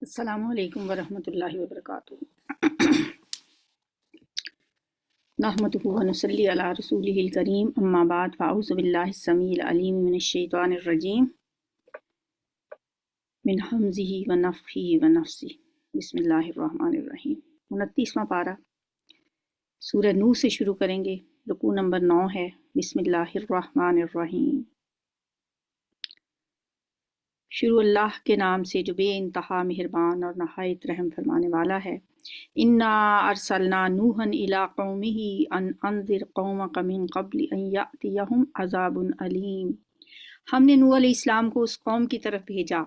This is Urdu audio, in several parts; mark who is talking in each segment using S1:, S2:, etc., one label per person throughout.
S1: السلام علیکم ورحمۃ اللہ وبرکاتہ۔ نحمده ونصلی علی رسولہ الکریم، اما بعد فاعوذ باللہ السمیع العلیم من الشیطان الرجیم من حمزہ ونفخہ ونفثہ۔ بسم اللہ الرحمن الرحیم۔ 29واں پارہ سورہ نور سے شروع کریں گے۔ رکوع نمبر 9 ہے۔ بسم اللہ الرحمن الرحیم۔ شروع اللہ کے نام سے جو بے انتہا مہربان اور نہایت رحم فرمانے والا ہے۔ انا ارسلنا نوحا الی قومہ ان انذر قومک من قبل ان یأتیہم عذاب علیم۔ ہم نے نوح علیہ السلام کو اس قوم کی طرف بھیجا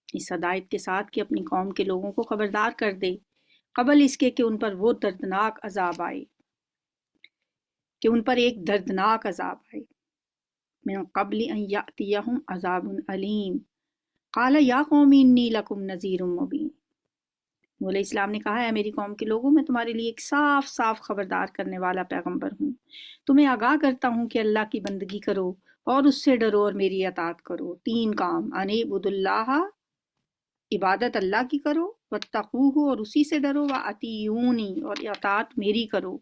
S1: اس ہدایت کے ساتھ کہ اپنی قوم کے لوگوں کو خبردار کر دے قبل اس کے کہ ان پر وہ دردناک عذاب آئے، کہ ان پر ایک دردناک عذاب آئے۔ من قبل ان یأتیہم عذاب علیم قال یا قوم انی لکم نذیر مبین۔ نوح علیہ السلام نے کہا ہے میری قوم کے لوگوں، میں تمہارے لیے ایک صاف صاف خبردار کرنے والا پیغمبر ہوں۔ تمہیں آگاہ کرتا ہوں کہ اللہ کی بندگی کرو اور اس سے ڈرو اور میری اطاعت کرو۔ 3 کام، انعبدوا اللہ، عبادت اللہ کی کرو، واتقوہ، اور اسی سے ڈرو، واطیعونی، اور اطاعت میری کرو۔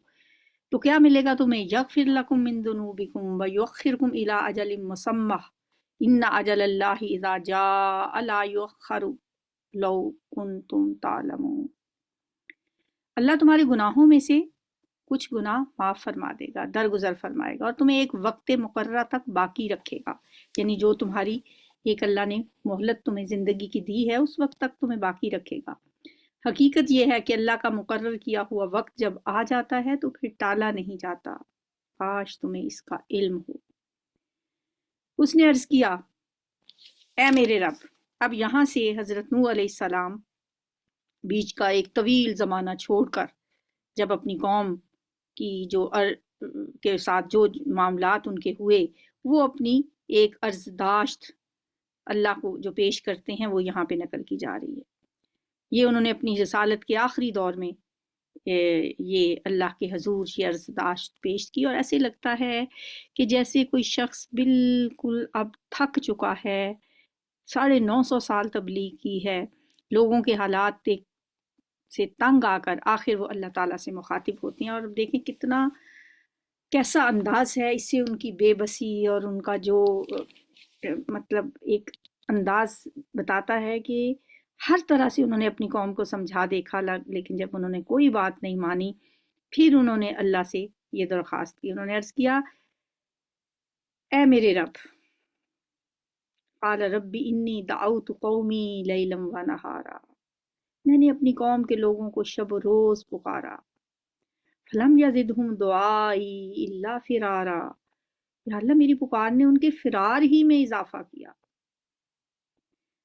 S1: تو کیا ملے گا تمہیں؟ یغفر لکم من ذنوبکم ویؤخرکم الی اجل مسمى ان اجل اللہ اذا جاء لا یؤخر لو کنتم تعلمون۔ اللہ تمہارے گناہوں میں سے کچھ گناہ معاف فرما دے گا، درگزر فرمائے گا، اور تمہیں ایک وقت مقررہ تک باقی رکھے گا، یعنی جو تمہاری ایک اللہ نے مہلت تمہیں زندگی کی دی ہے اس وقت تک تمہیں باقی رکھے گا۔ حقیقت یہ ہے کہ اللہ کا مقرر کیا ہوا وقت جب آ جاتا ہے تو پھر ٹالا نہیں جاتا۔ کاش تمہیں اس کا علم ہو۔ اس نے عرض کیا اے میرے رب۔ اب یہاں سے حضرت نوح علیہ السلام بیچ کا ایک طویل زمانہ چھوڑ کر جب اپنی قوم کی کے ساتھ جو معاملات ان کے ہوئے وہ اپنی ایک عرضداشت اللہ کو جو پیش کرتے ہیں وہ یہاں پہ نقل کی جا رہی ہے۔ یہ انہوں نے اپنی رسالت کے آخری دور میں یہ اللہ کے حضور یہ عرضداشت پیش کی، اور ایسے لگتا ہے کہ جیسے کوئی شخص بالکل اب تھک چکا ہے، 950 سال تبلیغ کی ہے، لوگوں کے حالات سے تنگ آ کر آخر وہ اللہ تعالیٰ سے مخاطب ہوتے ہیں۔ اور دیکھیں کیسا انداز ہے، اس سے ان کی بے بسی اور ان کا جو مطلب ایک انداز بتاتا ہے کہ ہر طرح سے انہوں نے اپنی قوم کو سمجھا دیکھا، لیکن جب انہوں نے کوئی بات نہیں مانی پھر انہوں نے اللہ سے یہ درخواست کی۔ انہوں نے عرض کیا اے میرے رب، قال رب انی دعوت قومی لیلا و نہارا، میں نے اپنی قوم کے لوگوں کو شب و روز پکارا، فلم یزدہم دعائی الا فرارا، یا اللہ میری پکار نے ان کے فرار ہی میں اضافہ کیا۔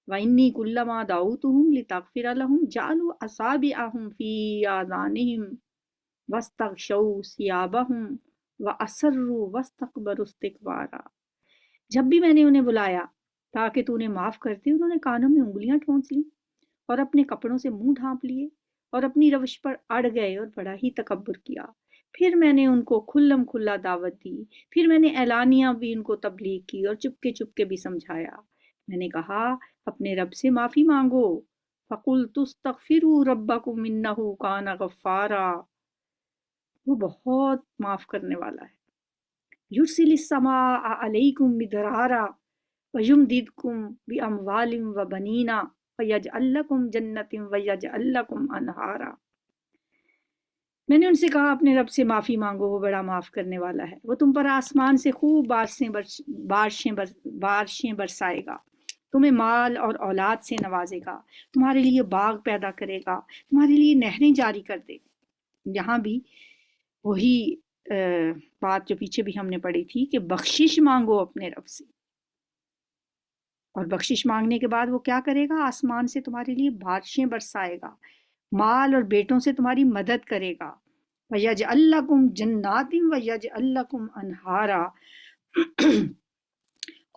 S1: وَإِنِّي كُلَّمَا دَعَوْتُهُمْ لِتَغْفِرَ لَهُمْ جَعَلُوا أَصَابِعَهُمْ فِي آذَانِهِمْ وَاسْتَغْشَوْا ثِيَابَهُمْ وَأَصَرُّوا وَاسْتَكْبَرُوا اسْتِكْبَارًا۔ جب بھی میں نے انہیں بلایا تاکہ تو انہیں معاف کر دے، انہوں نے کانوں میں انگلیاں ٹھونس لیں اور اپنے کپڑوں سے منہ ڈھانپ لیے اور اپنی روش پر اڑ گئے اور بڑا ہی تکبر کیا۔ پھر میں نے ان کو کھلم کھلا دعوت دی، پھر میں نے اعلانیہ بھی ان کو تبلیغ کی اور چپکے بھی سمجھایا۔ میں نے کہا اپنے رب سے معافی مانگو، فَقُلْتُ اسْتَغْفِرُوا رَبَّكُمْ إِنَّهُ كَانَ غَفَّارًا، وہ بہت معاف کرنے والا ہے۔ يُرْسِلِ السَّمَاءَ عَلَيْكُمْ مِدْرَارًا وَيُمْدِدْكُمْ بِأَمْوَالٍ وَبَنِينَ وَيَجْعَلْ لَكُمْ جَنَّاتٍ وَيَجْعَلْ لَكُمْ أَنْهَارًا۔ میں نے ان سے کہا اپنے رب سے معافی مانگو، وہ بڑا معاف کرنے والا ہے، وہ تم پر آسمان سے خوب بارشیں برسائے گا، تمہیں مال اور اولاد سے نوازے گا، تمہارے لیے باغ پیدا کرے گا، تمہارے لیے نہریں جاری کر دے گا۔ یہاں بھی وہی بات جو پیچھے بھی ہم نے پڑھی تھی کہ بخشش مانگو اپنے رب سے، اور بخشش مانگنے کے بعد وہ کیا کرے گا؟ آسمان سے تمہارے لیے بارشیں برسائے گا، مال اور بیٹوں سے تمہاری مدد کرے گا، وَيَجْعَلْ لَكُمْ جَنَّاتٍ وَيَجْعَلْ لَكُمْ أَنْهَارًا،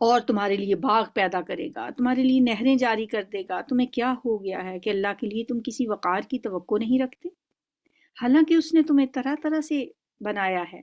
S1: اور تمہارے لیے باغ پیدا کرے گا، تمہارے لیے نہریں جاری کر دے گا۔ تمہیں کیا ہو گیا ہے کہ اللہ کے لیے تم کسی وقار کی توقع نہیں رکھتے، حالانکہ اس نے تمہیں طرح طرح سے بنایا ہے۔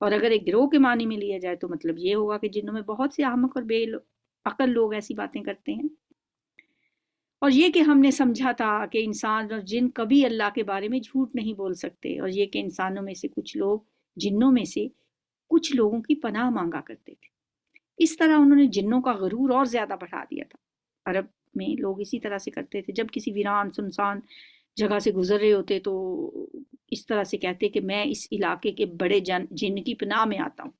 S1: اور اگر ایک گروہ کے معنی میں لیا جائے تو مطلب یہ ہوگا کہ جنوں میں بہت سے احمق اور بے عقل لوگ ایسی باتیں کرتے ہیں۔ اور یہ کہ ہم نے سمجھا تھا کہ انسان اور جن کبھی اللہ کے بارے میں جھوٹ نہیں بول سکتے، اور یہ کہ انسانوں میں سے کچھ لوگ جنوں میں سے کچھ لوگوں کی پناہ مانگا کرتے تھے۔ اس طرح انہوں نے جنوں کا غرور اور زیادہ بڑھا دیا تھا۔ عرب میں لوگ اسی طرح سے کرتے تھے، جب کسی ویران سنسان جگہ سے گزر رہے ہوتے تو اس طرح سے کہتے کہ میں اس علاقے کے بڑے جن کی پناہ میں آتا ہوں۔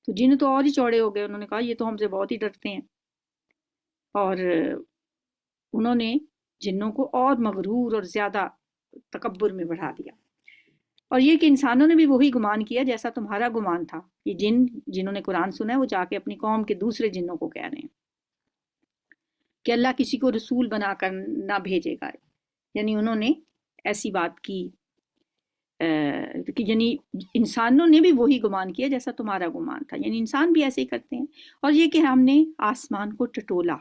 S1: تو جن تو اور ہی چوڑے ہو گئے، انہوں نے کہا یہ تو ہم سے بہت ہی ڈرتے ہیں، اور انہوں نے جنوں کو اور مغرور اور زیادہ تکبر میں بڑھا دیا۔ اور یہ کہ انسانوں نے بھی وہی گمان کیا جیسا تمہارا گمان تھا۔ یہ جنہوں نے قرآن سنا ہے وہ جا کے اپنی قوم کے دوسرے جنوں کو کہہ رہے ہیں کہ اللہ کسی کو رسول بنا کر نہ بھیجے گا، یعنی انہوں نے ایسی بات کی کہ یعنی انسانوں نے بھی وہی گمان کیا جیسا تمہارا گمان تھا، یعنی انسان بھی ایسے ہی کرتے ہیں۔ اور یہ کہ ہم نے آسمان کو ٹٹولا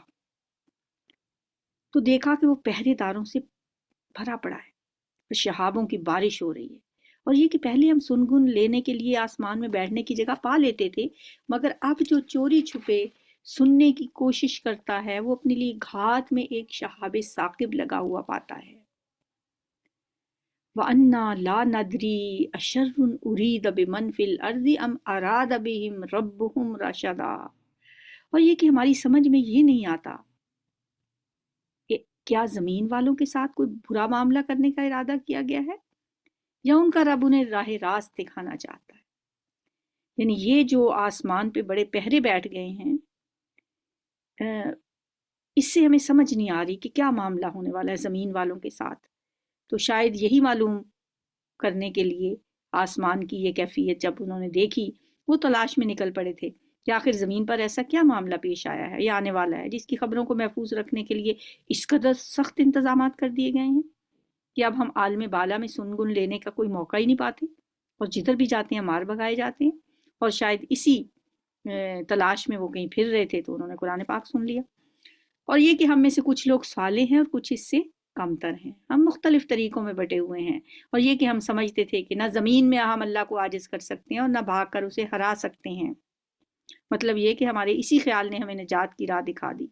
S1: تو دیکھا کہ وہ پہرے داروں سے بھرا پڑا ہے اور شہابوں کی بارش ہو رہی ہے۔ اور یہ کہ پہلے ہم سنگن لینے کے لیے آسمان میں بیٹھنے کی جگہ پا لیتے تھے، مگر اب جو چوری چھپے سننے کی کوشش کرتا ہے وہ اپنے لیے گھات میں ایک شہاب ثاقب لگا ہوا پاتا ہے۔ وَأَنَّا لَا نَدْرِي أَشَرٌ أُرِيدَ بِمَنْ فِي الْأَرْضِ أَمْ أَرَادَ بِهِمْ رَبُّهُمْ رَشَدًا۔ اور یہ کہ ہماری سمجھ میں یہ نہیں آتا کہ کیا زمین والوں کے ساتھ کوئی برا معاملہ کرنے کا ارادہ کیا گیا ہے، یا ان کا رب انہیں راہ راست دکھانا چاہتا ہے۔ یعنی یہ جو آسمان پہ بڑے پہرے بیٹھ گئے ہیں، اس سے ہمیں سمجھ نہیں آ رہی کہ کیا معاملہ ہونے والا ہے زمین والوں کے ساتھ۔ تو شاید یہی معلوم کرنے کے لیے آسمان کی یہ کیفیت جب انہوں نے دیکھی، وہ تلاش میں نکل پڑے تھے کہ آخر زمین پر ایسا کیا معاملہ پیش آیا ہے یا آنے والا ہے جس کی خبروں کو محفوظ رکھنے کے لیے اس قدر سخت انتظامات کر دیے گئے ہیں کہ اب ہم عالم بالا میں سنگن لینے کا کوئی موقع ہی نہیں پاتے، اور جدھر بھی جاتے ہیں مار بھگائے جاتے ہیں۔ اور شاید اسی تلاش میں وہ کہیں پھر رہے تھے تو انہوں نے قرآن پاک سن لیا۔ اور یہ کہ ہم میں سے کچھ لوگ صالح ہیں اور کچھ اس سے کمتر ہیں، ہم مختلف طریقوں میں بٹے ہوئے ہیں۔ اور یہ کہ ہم سمجھتے تھے کہ نہ زمین میں ہم اللہ کو عاجز کر سکتے ہیں اور نہ بھاگ کر اسے ہرا سکتے ہیں۔ مطلب یہ کہ ہمارے اسی خیال نے ہمیں نجات کی راہ دکھا دی۔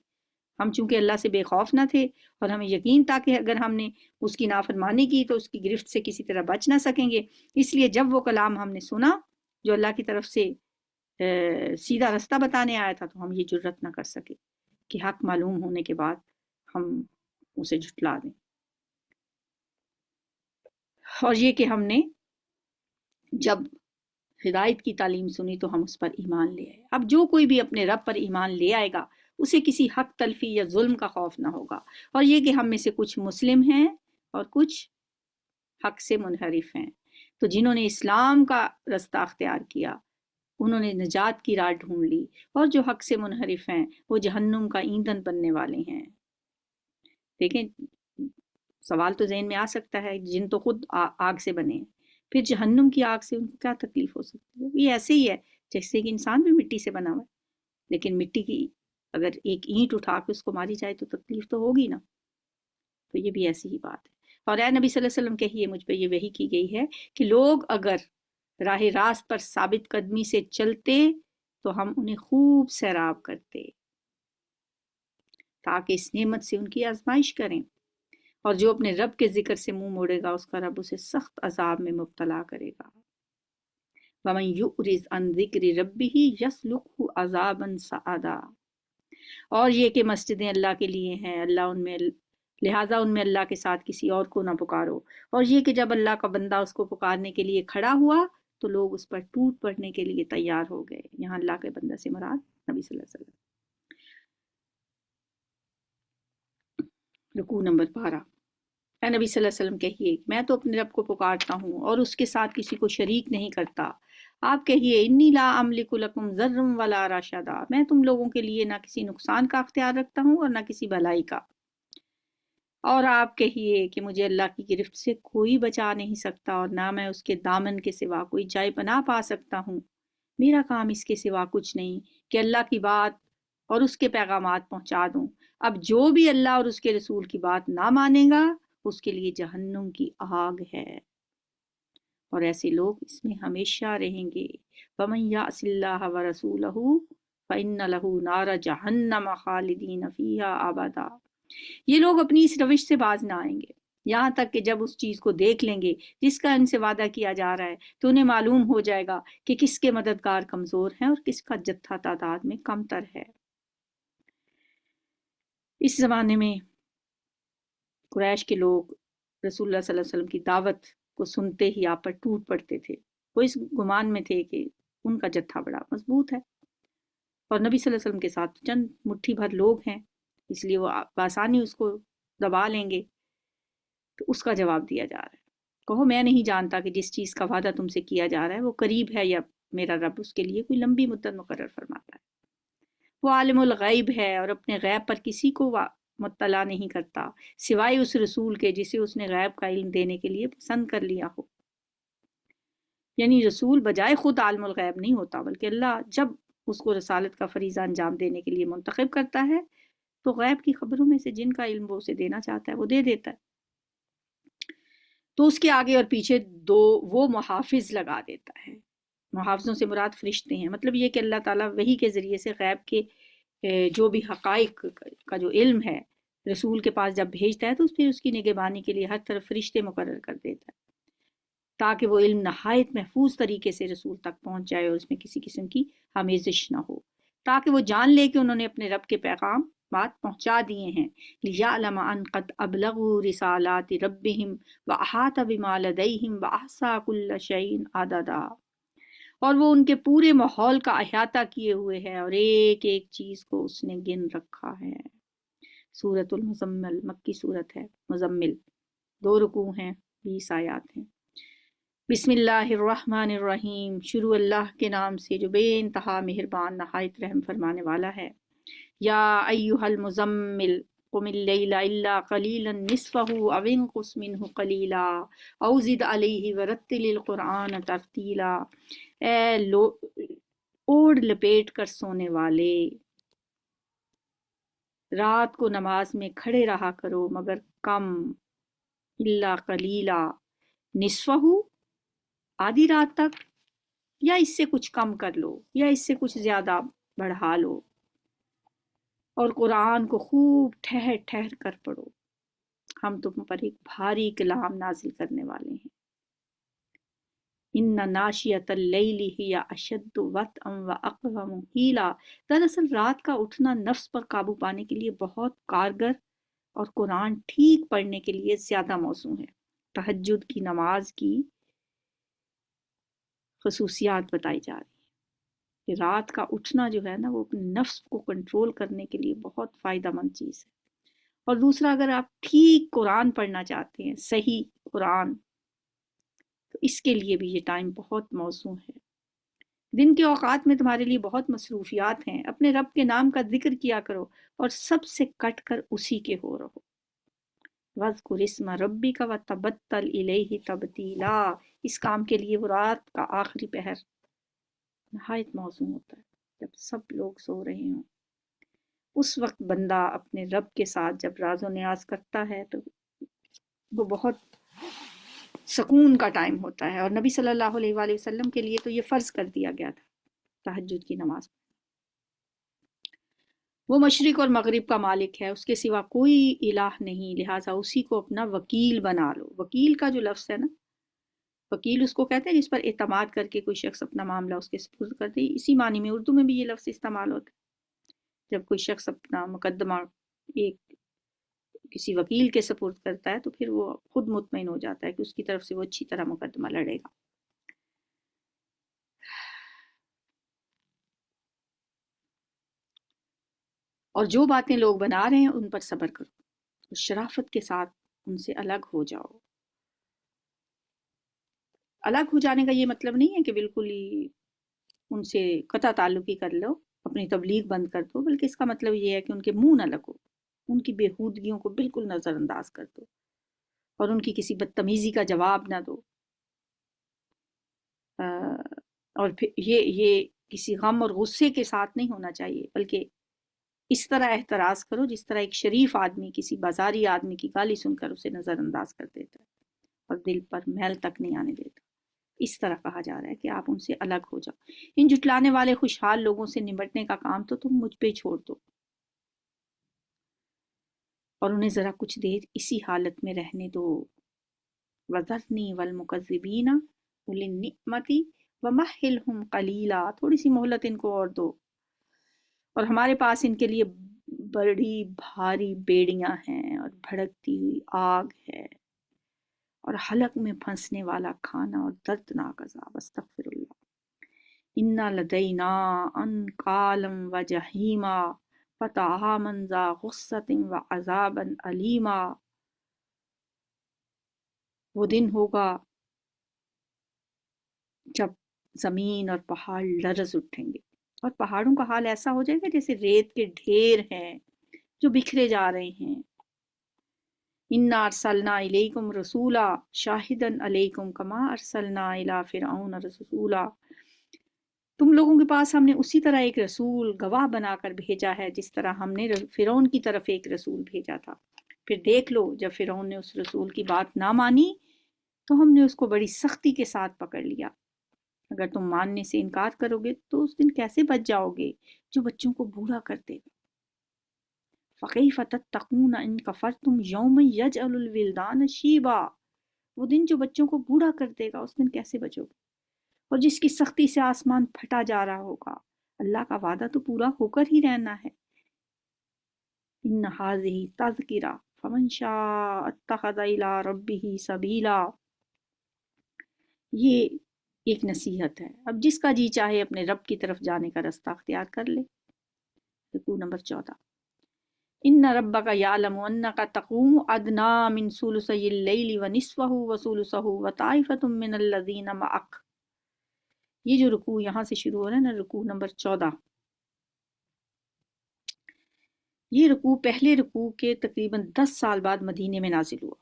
S1: ہم چونکہ اللہ سے بے خوف نہ تھے اور ہمیں یقین تھا کہ اگر ہم نے اس کی نافرمانی کی تو اس کی گرفت سے کسی طرح بچ نہ سکیں گے، اس لیے جب وہ کلام ہم نے سنا جو اللہ کی طرف سے سیدھا رستہ بتانے آیا تھا تو ہم یہ جرت نہ کر سکے کہ حق معلوم ہونے کے بعد ہم اسے جھٹلا دیں۔ اور یہ کہ ہم نے جب ہدایت کی تعلیم سنی تو ہم اس پر ایمان لے آئے۔ اب جو کوئی بھی اپنے رب پر ایمان لے آئے گا اسے کسی حق تلفی یا ظلم کا خوف نہ ہوگا۔ اور یہ کہ ہم میں سے کچھ مسلم ہیں اور کچھ حق سے منحرف ہیں۔ تو جنہوں نے اسلام کا رستہ اختیار کیا انہوں نے نجات کی راہ ڈھونڈ لی، اور جو حق سے منحرف ہیں وہ جہنم کا ایندھن بننے والے ہیں۔ دیکھیں سوال تو ذہن میں آ سکتا ہے، جن تو خود آگ سے بنے ہیں، پھر جہنم کی آگ سے ان کو کیا تکلیف ہو سکتی ہے؟ یہ ایسے ہی ہے جیسے کہ انسان بھی مٹی سے بنا ہوا ہے، لیکن مٹی کی اگر ایک اینٹ اٹھا کے اس کو ماری جائے تو تکلیف تو ہوگی نا۔ تو یہ بھی ایسی ہی بات ہے۔ اور اے نبی صلی اللہ علیہ وسلم کہیے، مجھ پہ یہ وحی کی گئی ہے کہ لوگ اگر راہ راست پر ثابت قدمی سے چلتے تو ہم انہیں خوب سیراب کرتے تاکہ اس نعمت سے ان کی آزمائش کریں، اور جو اپنے رب کے ذکر سے منہ موڑے گا اس کا رب اسے سخت عذاب میں مبتلا کرے گا۔ وَمَن يُعْرِضْ عَن ذِكْرِ رَبِّهِ يَسْلُكْهُ عَذَابًا صَعَدًا۔ اور یہ کہ مسجدیں اللہ کے لیے ہیں، اللہ ان میں لہٰذا ان میں اللہ کے ساتھ کسی اور کو نہ پکارو۔ اور یہ کہ جب اللہ کا بندہ اس کو پکارنے کے لیے کھڑا ہوا تو لوگ اس پر ٹوٹ پڑنے کے لیے تیار ہو گئے۔ یہاں اللہ کے بندہ سے مراد نبی صلی اللہ علیہ وسلم۔ رکوع نمبر 12۔ اے نبی صلی اللہ علیہ وسلم کہیے، میں تو اپنے رب کو پکارتا ہوں اور اس کے ساتھ کسی کو شریک نہیں کرتا۔ آپ کہیے انی لا املک لکم ضرا ولا رشدا، میں تم لوگوں کے لیے نہ کسی نقصان کا اختیار رکھتا ہوں اور نہ کسی بھلائی کا۔ اور آپ کہیے کہ مجھے اللہ کی گرفت سے کوئی بچا نہیں سکتا اور نہ میں اس کے دامن کے سوا کوئی جائے پناہ پا سکتا ہوں۔ میرا کام اس کے سوا کچھ نہیں کہ اللہ کی بات اور اس کے پیغامات پہنچا دوں۔ اب جو بھی اللہ اور اس کے رسول کی بات نہ مانے گا اس کے لیے جہنم کی آگ ہے، اور ایسے لوگ اس میں ہمیشہ رہیں گے۔ وَمَن يَعْصِ اللَّهَ وَرَسُولَهُ فَإِنَّ لَهُ نَارَ جَهَنَّمَ خَالِدِينَ فِيهَا أَبَدًا۔ یہ لوگ اپنی اس روش سے باز نہ آئیں گے یہاں تک کہ جب اس چیز کو دیکھ لیں گے جس کا ان سے وعدہ کیا جا رہا ہے تو انہیں معلوم ہو جائے گا کہ کس کے مددگار کمزور ہیں اور کس کا جتھا تعداد میں کم تر ہے۔ اس زمانے میں قریش کے لوگ رسول اللہ صلی اللہ علیہ وسلم کی دعوت کو سنتے ہی آپ پر ٹوٹ پڑتے تھے۔ وہ اس گمان میں تھے کہ ان کا جتھا بڑا مضبوط ہے اور نبی صلی اللہ علیہ وسلم کے ساتھ چند مٹھی بھر لوگ ہیں، اس لیے وہ بآسانی اس کو دبا لیں گے۔ تو اس کا جواب دیا جا رہا ہے، کہو میں نہیں جانتا کہ جس چیز کا وعدہ تم سے کیا جا رہا ہے وہ قریب ہے یا میرا رب اس کے لیے کوئی لمبی مدت مقرر فرماتا ہے۔ وہ عالم الغیب ہے اور اپنے غیب پر کسی کو مطلع نہیں کرتا سوائے اس رسول کے جسے اس نے غیب کا علم دینے کے لیے پسند کر لیا ہو۔ یعنی رسول بجائے خود عالم الغیب نہیں ہوتا، بلکہ اللہ جب اس کو رسالت کا فریضہ انجام دینے کے لیے منتخب کرتا ہے تو غیب کی خبروں میں سے جن کا علم وہ اسے دینا چاہتا ہے وہ دے دیتا ہے۔ تو اس کے آگے اور پیچھے وہ محافظ لگا دیتا ہے۔ محافظوں سے مراد فرشتے ہیں، مطلب یہ کہ اللہ تعالیٰ وحی کے ذریعے سے غیب کے جو بھی حقائق کا جو علم ہے رسول کے پاس جب بھیجتا ہے تو پھر اس کی نگہبانی کے لیے ہر طرف فرشتے مقرر کر دیتا ہے تاکہ وہ علم نہایت محفوظ طریقے سے رسول تک پہنچ جائے اور اس میں کسی قسم کی آمیزش نہ ہو، تاکہ وہ جان لے کہ انہوں نے اپنے رب کے پیغام بات پہنچا دیے ہیں۔ لِيَعْلَمَ أَنْ قَدْ أَبْلَغُوا رِسَالَاتِ رَبِّهِمْ وَأَحَاطَ بِمَا لَدَيْهِمْ وَأَحْصَىٰ كُلَّ شَيْءٍ عَدَدًا۔ اور وہ ان کے پورے ماحول کا احاطہ کیے ہوئے ہے اور ایک ایک چیز کو اس نے گن رکھا ہے۔ سورۃ المزمل مکی سورت ہے، مزمل 2 رکوع ہیں، 20 آیات ہیں۔ بسم اللہ الرحمن الرحیم، شروع اللہ کے نام سے جو بے انتہا مہربان نہایت رحم فرمانے والا ہے۔ یا ایھا المزمل قم اللیل الا قلیلا نصفہ او انقص منہ قلیلا او زد علیہ ورتل القرآن ترتیلا۔ اے اوڑھ لپیٹ کر سونے والے، رات کو نماز میں کھڑے رہا کرو مگر کم، الا قلیلا نصفہ آدھی رات تک، یا اس سے کچھ کم کر لو یا اس سے کچھ زیادہ بڑھا لو، اور قرآن کو خوب ٹھہر ٹھہر کر پڑھو، ہم تم پر ایک بھاری کلام نازل کرنے والے ہیں۔ ان ناشیۃ اللیل ہی اشد وطئا واقوم قیلا۔ دراصل رات کا اٹھنا نفس پر قابو پانے کے لیے بہت کارگر اور قرآن ٹھیک پڑھنے کے لیے زیادہ موزوں ہے۔ تہجد کی نماز کی خصوصیات بتائی جا رہی ہیں کہ رات کا اٹھنا جو ہے نا وہ اپنے نفس کو کنٹرول کرنے کے لیے بہت فائدہ مند چیز ہے۔ اور دوسرا، اگر آپ ٹھیک قرآن پڑھنا چاہتے ہیں، صحیح قرآن، تو اس کے لیے بھی یہ ٹائم بہت موزوں ہے۔ دن کے اوقات میں تمہارے لیے بہت مصروفیات ہیں، اپنے رب کے نام کا ذکر کیا کرو اور سب سے کٹ کر اسی کے ہو رہو۔ وَاذْكُرِ اسْمَ رَبِّكَ وَتَبَتَّلْ إِلَيْهِ تَبْتِيلًا۔ اس کام کے لیے وہ رات کا آخری پہر نہایت موزوں ہوتا ہے جب سب لوگ سو رہے ہوں۔ اس وقت بندہ اپنے رب کے ساتھ جب راز و نیاز کرتا ہے تو وہ بہت سکون کا ٹائم ہوتا ہے، اور نبی صلی اللہ علیہ وآلہ وسلم کے لیے تو یہ فرض کر دیا گیا تھا تہجد کی نماز۔ وہ مشرق اور مغرب کا مالک ہے، اس کے سوا کوئی الہ نہیں، لہٰذا اسی کو اپنا وکیل بنا لو۔ وکیل کا جو لفظ ہے نا، وکیل اس کو کہتے ہیں جس پر اعتماد کر کے کوئی شخص اپنا معاملہ اس کے سپرد کر دے، اسی معنی میں اردو میں بھی یہ لفظ استعمال ہوتا ہے۔ جب کوئی شخص اپنا مقدمہ ایک کسی وکیل کے سپرد کرتا ہے تو پھر وہ خود مطمئن ہو جاتا ہے کہ اس کی طرف سے وہ اچھی طرح مقدمہ لڑے گا۔ اور جو باتیں لوگ بنا رہے ہیں ان پر صبر کرو اور شرافت کے ساتھ ان سے الگ ہو جاؤ۔ الگ ہو جانے کا یہ مطلب نہیں ہے کہ بالکل ہی ان سے قطع تعلق ہی کر لو، اپنی تبلیغ بند کر دو، بلکہ اس کا مطلب یہ ہے کہ ان کے منہ نہ لگو، ان کی بےہودگیوں کو بالکل نظر انداز کر دو اور ان کی کسی بدتمیزی کا جواب نہ دو۔ اور پھر یہ کسی غم اور غصے کے ساتھ نہیں ہونا چاہیے، بلکہ اس طرح احتراز کرو جس طرح ایک شریف آدمی کسی بازاری آدمی کی گالی سن کر اسے نظر انداز کر دیتا ہے اور دل پر میل تک نہیں آنے دیتا۔ اس طرح کہا جا رہا ہے کہ آپ ان سے الگ ہو جاؤ۔ ان جھٹلانے والے خوشحال لوگوں سے نمٹنے کا کام تو تم مجھ پہ چھوڑ دو اور انہیں ذرا کچھ دیر اسی حالت میں رہنے دو۔ وَذَرْنِي وَالْمُكَذِّبِينَ أُولِي النِّعْمَةِ وَمَهِّلْهُمْ قَلِيلًا، تھوڑی سی مہلت ان کو اور دو، اور ہمارے پاس ان کے لیے بڑی بھاری بیڑیاں ہیں اور بھڑکتی ہوئی آگ ہے اور حلق میں پھنسنے والا کھانا اور دردناک عذاب۔ استغفر اللہ۔ اِنَّ لَدَيْنَا أَنْكَالًا وَجَحِيمًا فَطَعَامًا ذَا غُصَّةٍ وَعَذَابًا أَلِيمًا۔ وہ دن ہوگا جب زمین اور پہاڑ لرز اٹھیں گے اور پہاڑوں کا حال ایسا ہو جائے گا جیسے ریت کے ڈھیر ہیں جو بکھرے جا رہے ہیں۔ اِنَّا أَرْسَلْنَا إِلَيْكُمْ رَسُولًا شَاهِدًا عَلَيْكُمْ كَمَا أَرْسَلْنَا إِلَىٰ فِرْعَوْنَ رَسُولًا۔ تم لوگوں کے پاس ہم نے اسی طرح ایک رسول گواہ بنا کر بھیجا ہے جس طرح ہم نے فرعون کی طرف ایک رسول بھیجا تھا۔ پھر دیکھ لو جب فرعون نے اس رسول کی بات نہ مانی تو ہم نے اس کو بڑی سختی کے ساتھ پکڑ لیا۔ اگر تم ماننے سے انکار کرو گے تو اس دن کیسے بچ جاؤ گے جو بچوں کو بوڑھا کر دے گا۔ فَكَيْفَ تَتَّقُونَ إِن كَفَرْتُمْ يَوْمًا يَجْعَلُ الْوِلْدَانَ شِيبًا۔ وہ دن جو بچوں کو بوڑھا کر دے گا، اس دن کیسے بچو گے؟ اور جس کی سختی سے آسمان پھٹا جا رہا ہوگا۔ اللہ کا وعدہ تو پورا ہو کر ہی رہنا ہے۔ إِنَّ هَٰذِهِ تَذْكِرَةٌ فَمَن شَاءَ اتَّخَذَ إِلَىٰ رَبِّهِ سَبِيلًا۔ یہ ایک نصیحت ہے، اب جس کا جی چاہے اپنے رب کی طرف جانے کا رستہ اختیار کر لے۔ رکوع نمبر 14۔ إِنَّ رَبَّكَ يَعْلَمُ أَنَّكَ تَقُومُ أَدْنَىٰ مِن ثُلُثَيِ اللَّيْلِ وَنِصْفَهُ وَثُلُثَهُ وَطَائِفَةٌ مِّنَ الَّذِينَ مَعَكَ۔ یہ جو رکوع یہاں سے شروع ہو رہا ہے نا، رکوع نمبر 14، یہ رکوع پہلے رکوع کے تقریباً 10 سال بعد مدینے میں نازل ہوا۔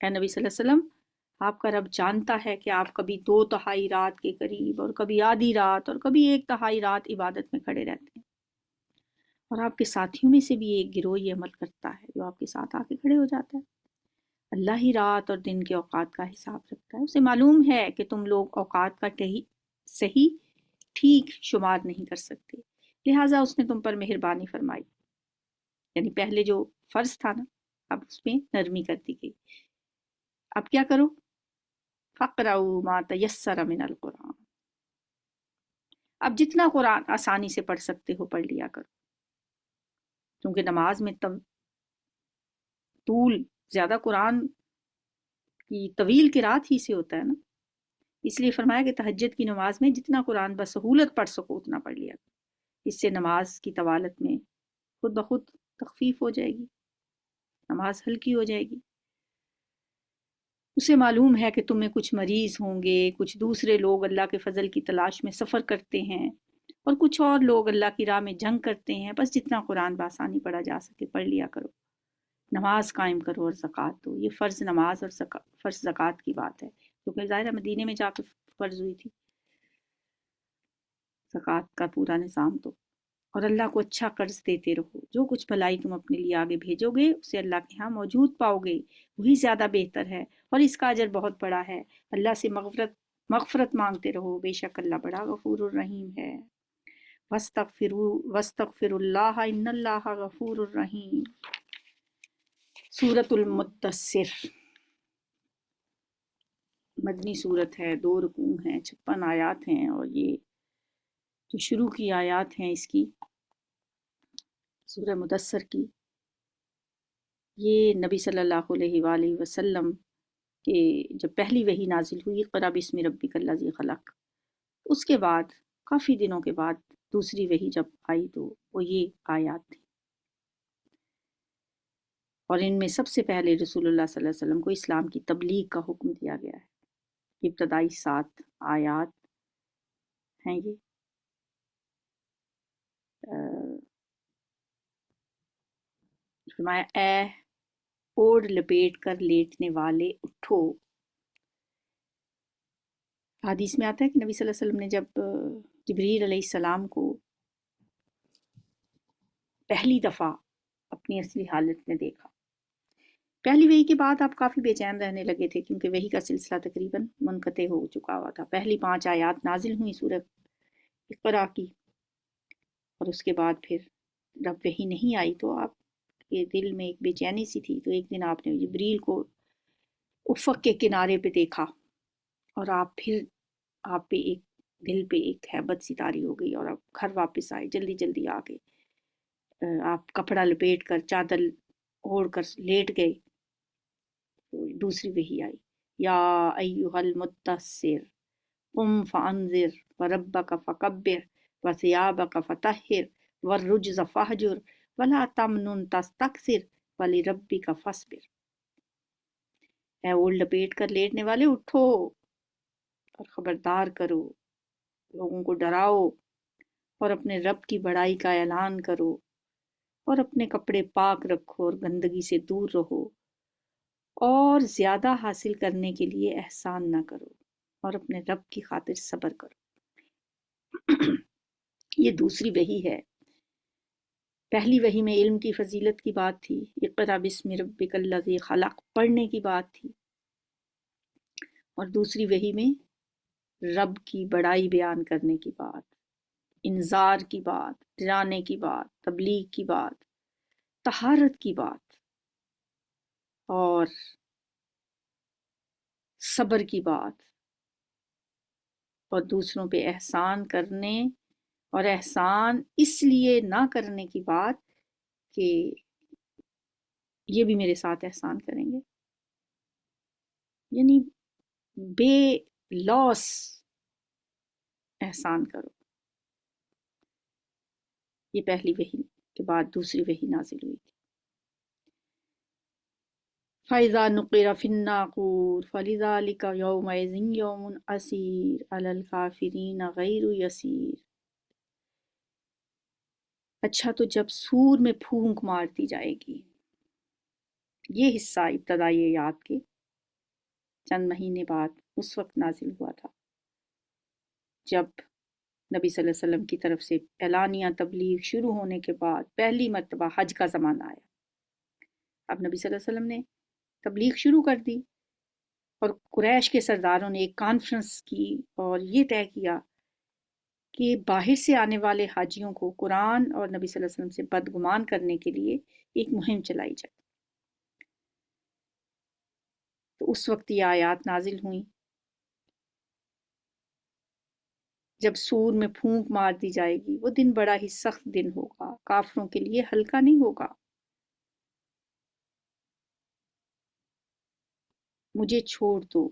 S1: اے نبی صلی اللہ علیہ وسلم، آپ کا رب جانتا ہے کہ آپ کبھی 2/3 رات کے قریب اور کبھی آدھی رات اور کبھی 1/3 رات عبادت میں کھڑے رہتے ہیں، اور آپ کے ساتھیوں میں سے بھی ایک گروہ یہ عمل کرتا ہے جو آپ کے ساتھ آ کے کھڑے ہو جاتا ہے۔ اللہ ہی رات اور دن کے اوقات کا حساب رکھتا ہے، اسے معلوم ہے کہ تم لوگ اوقات کا صحیح ٹھیک شمار نہیں کر سکتے، لہٰذا اس نے تم پر مہربانی فرمائی۔ یعنی پہلے جو فرض تھا نا، اب اس میں نرمی کر دی گئی۔ اب کیا کرو؟ فَاقْرَؤُوا مَا تَيَسَّرَ مِنَ الْقُرْآنِ۔ اب جتنا قرآن آسانی سے پڑھ سکتے ہو پڑھ لیا کرو، کیونکہ نماز میں طول زیادہ قرآن کی طویل قرات ہی سے ہوتا ہے نا، اس لیے فرمایا کہ تہجد کی نماز میں جتنا قرآن بسہولت پڑھ سکو اتنا پڑھ لیا کرو۔ اس سے نماز کی طوالت میں خود بخود تخفیف ہو جائے گی، نماز ہلکی ہو جائے گی۔ اسے معلوم ہے کہ تمہیں کچھ مریض ہوں گے، کچھ دوسرے لوگ اللہ کے فضل کی تلاش میں سفر کرتے ہیں، اور کچھ اور لوگ اللہ کی راہ میں جنگ کرتے ہیں، بس جتنا قرآن بآسانی پڑھا جا سکے پڑھ لیا کرو۔ نماز قائم کرو اور زکوٰۃ دو۔ یہ فرض نماز اور فرض زکوٰۃ کی بات ہے، کیونکہ ظاہر مدینے میں جا کے فرض ہوئی تھی زکوٰۃ کا پورا نظام تو۔ اور اللہ کو اچھا قرض دیتے رہو، جو کچھ بھلائی تم اپنے لیے آگے بھیجو گے اسے اللہ کے ہاں موجود پاؤ گے، وہی زیادہ بہتر ہے اور اس کا اجر بہت بڑا ہے۔ اللہ سے مغفرت مانگتے رہو، بے شک اللہ بڑا غفور الرحیم ہے۔ وَاسْتَغْفِرُوا اللَّهَ إِنَّ اللَّهَ غَفُورٌ رَحِيمٌ۔ سورۃ المدثر مدنی صورت ہے، 2 رکوع ہیں، 56 آیات ہیں، اور یہ جو شروع کی آیات ہیں اس کی سورہ مدثر کی، یہ نبی صلی اللہ علیہ وآلہ وسلم کہ جب پہلی وحی نازل ہوئی اقرأ بسم ربک الذی خلق، اس کے بعد کافی دنوں کے بعد دوسری وحی جب آئی تو وہ یہ آیات تھی، اور ان میں سب سے پہلے رسول اللہ صلی اللہ علیہ وسلم کو اسلام کی تبلیغ کا حکم دیا گیا ہے۔ ابتدائی 7 آیات ہیں یہ۔ فرمایا اے اوڑھ لپیٹ کر لیٹنے والے اٹھو۔ حدیث میں آتا ہے کہ نبی صلی اللہ علیہ وسلم نے جب جبریل علیہ السلام کو پہلی دفعہ اپنی اصلی حالت میں دیکھا پہلی وحی کے بعد آپ کافی بے چین رہنے لگے تھے کیونکہ وحی کا سلسلہ تقریباً منقطع ہو چکا ہوا تھا. پہلی 5 آیات نازل ہوئی سورہ اقرا کی، اور اس کے بعد پھر جب وحی نہیں آئی تو آپ کے دل میں ایک بے چینی سی تھی. تو ایک دن آپ نے جبریل کو افق کے کنارے پہ دیکھا، اور آپ پہ ایک دل پہ ایک ہیبت سی طاری ہو گئی، اور آپ گھر واپس آئے، جلدی جلدی آ گئے. آپ کپڑا لپیٹ کر چادر اوڑھ کر لیٹ گئے. دوسری وحی آئی، یا ایھا المدثر قم فانذر وربک فکبر وثیابک فطہر والرجز فہجر ولا تمنن تستکثر ولربک فاصبر. اے اوڑھ لپیٹ کر لیٹنے والے، اٹھو اور خبردار کرو، لوگوں کو ڈراؤ، اور اپنے رب کی بڑائی کا اعلان کرو، اور اپنے کپڑے پاک رکھو اور گندگی سے دور رہو، اور زیادہ حاصل کرنے کے لیے احسان نہ کرو، اور اپنے رب کی خاطر صبر کرو. یہ دوسری وحی ہے. پہلی وحی میں علم کی فضیلت کی بات تھی، اقرأ بسم ربک الذی خلق پڑھنے کی بات تھی، اور دوسری وحی میں رب کی بڑائی بیان کرنے کی بات، انذار کی بات، ڈرانے کی بات، تبلیغ کی بات، طہارت کی بات، اور صبر کی بات، اور دوسروں پہ احسان کرنے اور احسان اس لیے نہ کرنے کی بات کہ یہ بھی میرے ساتھ احسان کریں گے، یعنی بے لوس احسان کرو. یہ پہلی وحی کے بعد دوسری وحی نازل ہوئی تھی. فَإِذَا نُقِرَ فِي النَّاقُورِ فَلِذَلِكَ يَوْمَئِذٍ يَوْمٌ عَسِيرٌ عَلَى الْكَافِرِينَ غَيْرُ يَسِيرٌ. اچھا، تو جب سور میں پھونک مار دی جائے گی. یہ حصہ ابتدائی آیات کے چند مہینے بعد اس وقت نازل ہوا تھا جب نبی صلی اللہ علیہ وسلم کی طرف سے اعلانیہ تبلیغ شروع ہونے کے بعد پہلی مرتبہ حج کا زمانہ آیا. اب نبی صلی اللہ علیہ وسلم نے تبلیغ شروع کر دی، اور قریش کے سرداروں نے ایک کانفرنس کی اور یہ طے کیا کہ باہر سے آنے والے حاجیوں کو قرآن اور نبی صلی اللہ علیہ وسلم سے بدگمان کرنے کے لیے ایک مہم چلائی جائے. تو اس وقت یہ آیات نازل ہوئیں، جب سور میں پھونک مار دی جائے گی. وہ دن بڑا ہی سخت دن ہوگا، کافروں کے لیے ہلکا نہیں ہوگا. مجھے چھوڑ دو،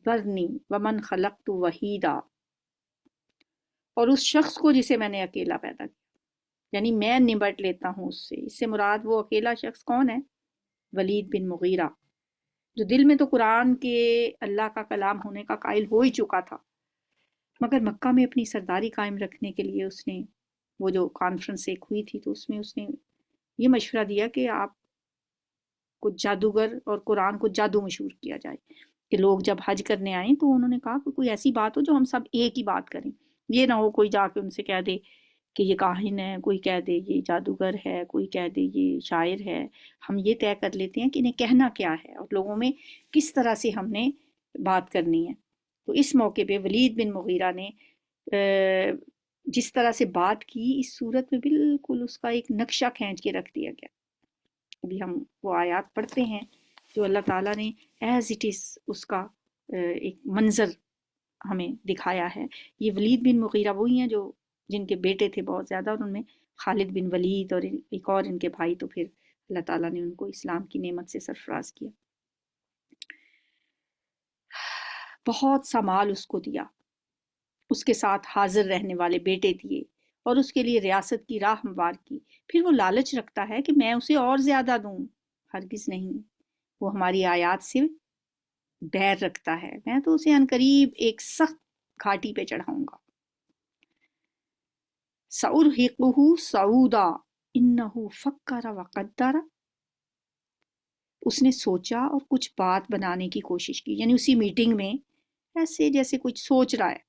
S1: ذرنی ومن خلقت وحیدا، اور اس شخص کو جسے میں نے اکیلا پیدا کیا، یعنی میں نمٹ لیتا ہوں اس سے. اس سے مراد وہ اکیلا شخص کون ہے؟ ولید بن مغیرہ، جو دل میں تو قرآن کے اللہ کا کلام ہونے کا قائل ہو ہی چکا تھا، مگر مکہ میں اپنی سرداری قائم رکھنے کے لیے اس نے وہ جو کانفرنس ایک ہوئی تھی تو اس میں اس نے یہ مشورہ دیا کہ آپ کو جادوگر اور قرآن کو جادو مشہور کیا جائے، کہ لوگ جب حج کرنے آئیں تو انہوں نے کہا کہ کوئی ایسی بات ہو جو ہم سب ایک ہی بات کریں. یہ نہ ہو کوئی جا کے ان سے کہہ دے کہ یہ کاہن ہے، کوئی کہہ دے یہ جادوگر ہے، کوئی کہہ دے یہ شاعر ہے. ہم یہ طے کر لیتے ہیں کہ انہیں کہنا کیا ہے اور لوگوں میں کس طرح سے ہم نے بات کرنی ہے. تو اس موقع پہ ولید بن مغیرہ نے جس طرح سے بات کی، اس صورت میں بالکل اس کا ایک نقشہ کھینچ کے رکھ دیا گیا. ابھی ہم وہ آیات پڑھتے ہیں جو اللہ تعالیٰ نے ایز اٹ از اس کا ایک منظر ہمیں دکھایا ہے. یہ ولید بن مغیرہ وہی ہیں جو جن کے بیٹے تھے بہت زیادہ، اور ان میں خالد بن ولید اور ایک اور ان کے بھائی. تو پھر اللہ تعالیٰ نے ان کو اسلام کی نعمت سے سرفراز کیا. بہت سا مال اس کو دیا، اس کے ساتھ حاضر رہنے والے بیٹے دیے، اور اس کے لیے ریاست کی راہ ہموار کی. پھر وہ لالچ رکھتا ہے کہ میں اسے اور زیادہ دوں. ہرگز نہیں، وہ ہماری آیات سے بیر رکھتا ہے، میں تو اسے عنقریب ایک سخت گھاٹی پہ چڑھاؤں گا. سأرہقہ صعودا انہ فکر وقدر. اس نے سوچا اور کچھ بات بنانے کی کوشش کی، یعنی اسی میٹنگ میں ایسے جیسے کچھ سوچ رہا ہے.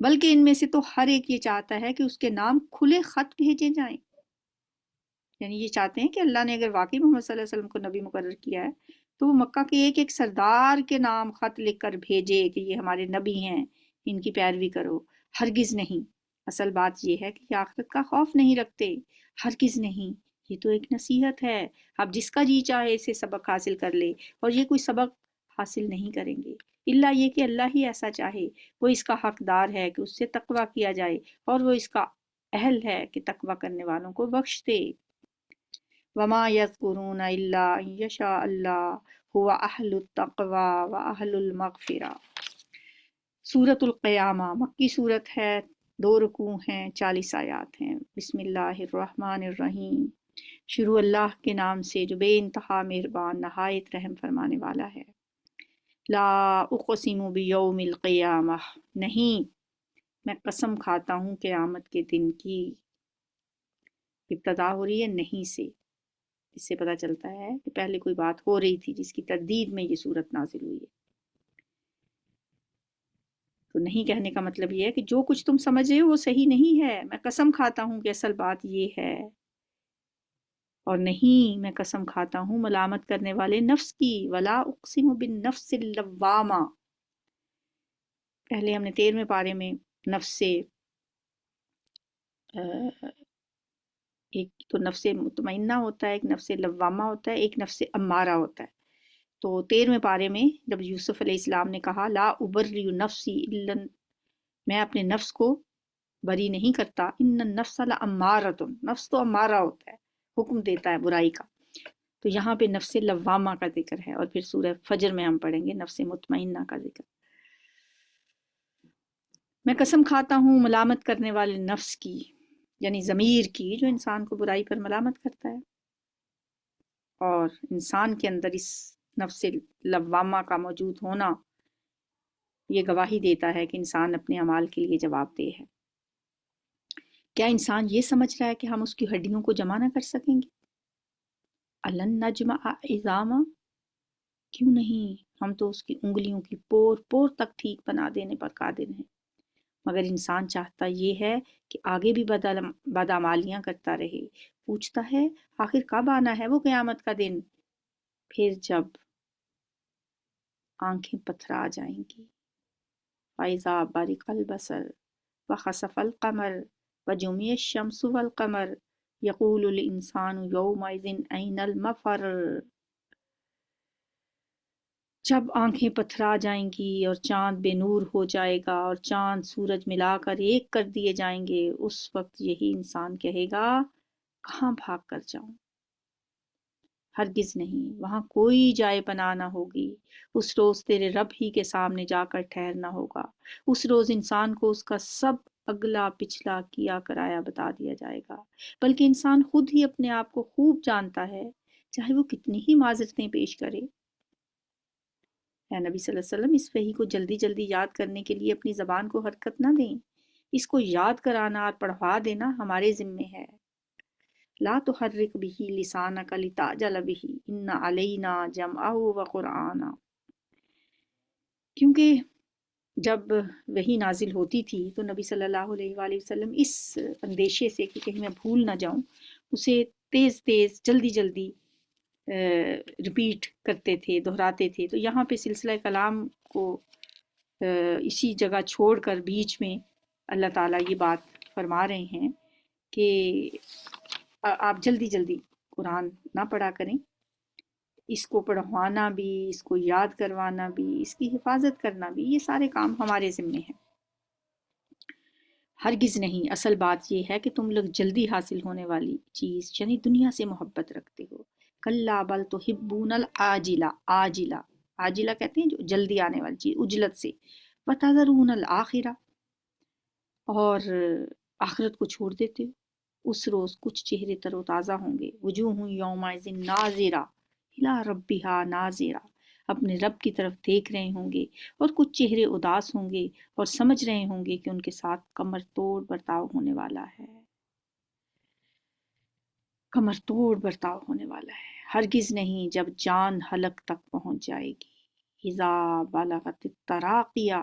S1: بلکہ ان میں سے تو ہر ایک یہ چاہتا ہے کہ اس کے نام کھلے خط بھیجے جائیں، یعنی یہ چاہتے ہیں کہ اللہ نے اگر واقعی محمد صلی اللہ علیہ وسلم کو نبی مقرر کیا ہے تو وہ مکہ کے ایک ایک سردار کے نام خط لکھ کر بھیجے کہ یہ ہمارے نبی ہیں، ان کی پیروی کرو۔ ہرگز نہیں، اصل بات یہ ہے کہ یہ آخرت کا خوف نہیں رکھتے، ہرگز نہیں، یہ تو ایک نصیحت ہے، اب جس کا جی چاہے اسے سبق حاصل کر لے، اور یہ کوئی سبق حاصل نہیں کریں گے الا یہ کہ اللہ ہی ایسا چاہے، وہ اس کا حقدار ہے کہ اس سے تقویٰ کیا جائے، اور وہ اس کا اہل ہے کہ تقویٰ کرنے والوں کو بخش دے۔ وما یذکرون الا ان یشاء اللہ هو اہل التقوی و اہل المغفرہ۔ سورۃ القیامہ مکی صورت ہے، 2 رکوع ہیں، 40 آیات ہیں۔ بسم اللہ الرحمن الرحیم، شروع اللہ کے نام سے جو بے انتہا مہربان نہایت رحم فرمانے والا ہے۔ لا اقسم بیوم القیامہ، نہیں، میں قسم کھاتا ہوں قیامت کے دن کی۔ ابتدا ہو رہی ہے نہیں سے، اس سے پتہ چلتا ہے کہ پہلے کوئی بات ہو رہی تھی جس کی تردید میں یہ صورت نازل ہوئی ہے۔ تو نہیں کہنے کا مطلب یہ ہے کہ جو کچھ تم سمجھ رہے ہو وہ صحیح نہیں ہے، میں قسم کھاتا ہوں کہ اصل بات یہ ہے، اور نہیں، میں قسم کھاتا ہوں ملامت کرنے والے نفس کی۔ ولا اقسم بالنفس اللوامہ، پہلے ہم نے 13ویں پارے میں نفس سے ایک تو نفس مطمئنہ ہوتا ہے، ایک نفس لوامہ ہوتا ہے، ایک نفس امارہ ہوتا ہے۔ تو 13ویں پارے میں جب یوسف علیہ السلام نے کہا لا ابری نفسی الا، میں اپنے نفس کو بری نہیں کرتا، ان النفس لامارۃ، نفس تو امارہ ہوتا ہے، حکم دیتا ہے برائی کا۔ تو یہاں پہ نفس لوامہ کا ذکر ہے، اور پھر سورہ فجر میں ہم پڑھیں گے نفس مطمئنہ کا ذکر۔ میں قسم کھاتا ہوں ملامت کرنے والے نفس کی، یعنی ضمیر کی، جو انسان کو برائی پر ملامت کرتا ہے، اور انسان کے اندر اس نفس لوامہ کا موجود ہونا یہ گواہی دیتا ہے کہ انسان اپنے اعمال کے لیے جواب دہ ہے۔ کیا انسان یہ سمجھ رہا ہے کہ ہم اس کی ہڈیوں کو جمع نہ کر سکیں گے؟ الن نجمع عظامہ، کیوں نہیں، ہم تو اس کی انگلیوں کی پور پور تک ٹھیک بنا دینے پر قادر ہیں۔ مگر انسان چاہتا یہ ہے کہ آگے بھی بدعمالیاں کرتا رہے، پوچھتا ہے آخر کب آنا ہے وہ قیامت کا دن، پھر جب آنکھیں پتھرا جائیں گی۔ فَإِذَا بَرِقَ الْبَصَرُ وَخَسَفَ الْقَمَرُ وَجُمِعَ الشَّمْسُ وَالْقَمَرُ يَقُولُ الْإِنسَانُ يَوْمَئِذٍ أَيْنَ الْمَفَرُّ، جب آنکھیں پتھرا جائیں گی اور چاند بے نور ہو جائے گا اور چاند سورج ملا کر ایک کر دیے جائیں گے، اس وقت یہی انسان کہے گا کہاں بھاگ کر جاؤں۔ ہرگز نہیں، وہاں کوئی جائے پناہ نہ ہوگی، اس روز تیرے رب ہی کے سامنے جا کر ٹھہرنا ہوگا۔ اس روز انسان کو اس کا سب اگلا پچھلا کیا کرایا بتا دیا جائے گا، بلکہ انسان خود ہی اپنے آپ کو خوب جانتا ہے، چاہے وہ کتنی ہی معذرتیں پیش کرے۔ اے نبی صلی اللہ علیہ وسلم، اس وحی کو جلدی جلدی یاد کرنے کے لیے اپنی زبان کو حرکت نہ دیں، اس کو یاد کرانا اور پڑھوا دینا ہمارے ذمے ہے۔ لا تحرک به لسانک لتعجل به ان علینا جمعہ وقرآنہ، کیونکہ جب وحی نازل ہوتی تھی تو نبی صلی اللہ علیہ وآلہ وسلم اس اندیشے سے کہ کہیں میں بھول نہ جاؤں، اسے تیز تیز جلدی جلدی ریپیٹ کرتے تھے، دہراتے تھے۔ تو یہاں پہ سلسلہ کلام کو اسی جگہ چھوڑ کر بیچ میں اللہ تعالیٰ یہ بات فرما رہے ہیں کہ آپ جلدی جلدی قرآن نہ پڑھا کریں، اس کو پڑھوانا بھی، اس کو یاد کروانا بھی، اس کی حفاظت کرنا بھی، یہ سارے کام ہمارے ذمے ہیں۔ ہرگز نہیں، اصل بات یہ ہے کہ تم لوگ جلدی حاصل ہونے والی چیز یعنی دنیا سے محبت رکھتے ہو۔ کلا بل تحبون العاجلہ، عاجلہ، عاجلہ کہتے ہیں جو جلدی آنے والی چیز، عجلت سے، وتذرون الآخرہ، اور آخرت کو چھوڑ دیتے ہو۔ اس روز کچھ چہرے تر و تازہ ہوں گے، وجوہ یومئذ ناظرہ الی ربہا ناظرہ، اپنے رب کی طرف دیکھ رہے ہوں گے، اور کچھ چہرے اداس ہوں گے اور سمجھ رہے ہوں گے کہ ان کے ساتھ کمر توڑ برتاؤ ہونے والا ہے، کمر توڑ برتاؤ ہونے والا ہے۔ ہرگز نہیں، جب جان حلق تک پہنچ جائے گی، اذا بلغت التراقیہ،